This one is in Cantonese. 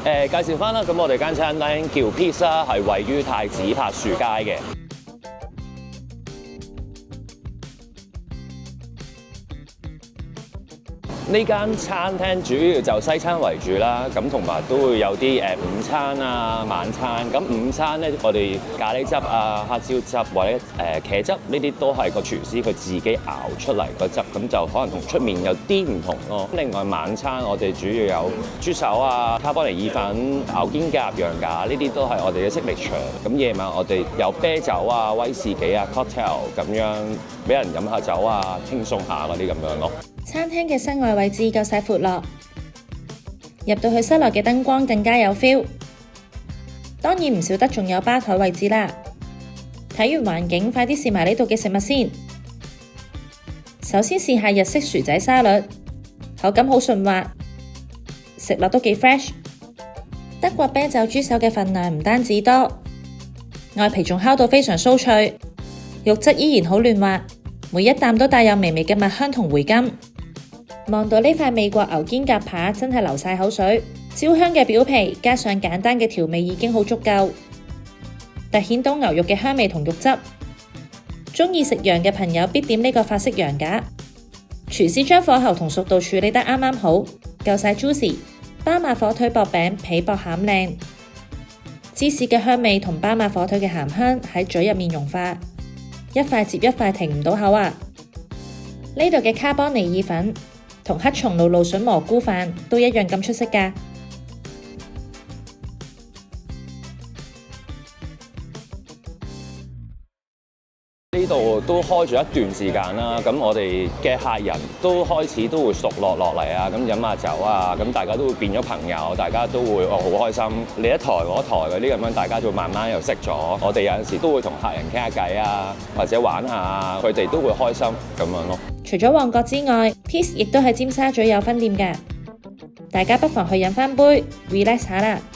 介紹翻啦，咁我哋間餐廳叫 Peace 啦，係位於太子柏樹街嘅。呢間餐廳主要就西餐為主啦，咁同埋都會有啲午餐啊、晚餐。咁午餐咧，我哋咖喱汁啊、黑椒汁或者茄汁呢啲都係個廚師佢自己熬出嚟個汁，咁就可能同出面有啲唔同咯。另外晚餐我哋主要有豬手啊、卡波尼意粉、牛肩胛、羊架，呢啲都係我哋嘅signature。咁夜晚我哋有啤酒啊、威士忌啊、cocktail 咁樣俾人飲下酒啊、輕鬆下嗰啲咁樣咯。餐廳嘅室外位置夠晒闊落，入到去室內嘅燈光更加有 feel。當然唔少得仲有吧台位置啦。睇完環境，快啲試埋呢度嘅食物先。首先試下日式薯仔沙律，口感好順滑，食落都幾 fresh。德國啤酒豬手嘅份量唔單止多，外皮仲烤到非常酥脆，肉質依然好嫩滑，每一啖都帶有微微嘅蜜香同回甘。望到呢塊美國牛肩胛扒真係流晒口水，焦香嘅表皮加上簡單嘅調味已經好足夠，凸顯到牛肉嘅香味同肉質。鍾意食羊嘅朋友必點呢個法式羊架，廚師將火候同熟度處理得啱啱好，夠晒 juicy。巴馬火腿薄餅皮薄餡靚，芝士嘅香味同巴馬火腿嘅鹹香喺嘴入面融化，一塊接一塊停唔到口啊！呢度嘅卡邦尼意粉同黑松露蘆筍蘑菇飯都一樣咁出色㗎。呢度都開咗一段時間啦，咁我哋嘅客人都開始都會熟落嚟啊，咁飲下酒啊，咁大家都會變咗朋友，大家都會好開心，你一台我一台嗰啲咁樣，大家就慢慢又識咗。我哋有陣時都會同客人傾下偈啊，或者玩下，佢哋都會開心咁樣咯。除咗旺角之外 ，Peace 亦都喺尖沙咀有分店㗎，大家不妨去飲返杯 relax 下啦〜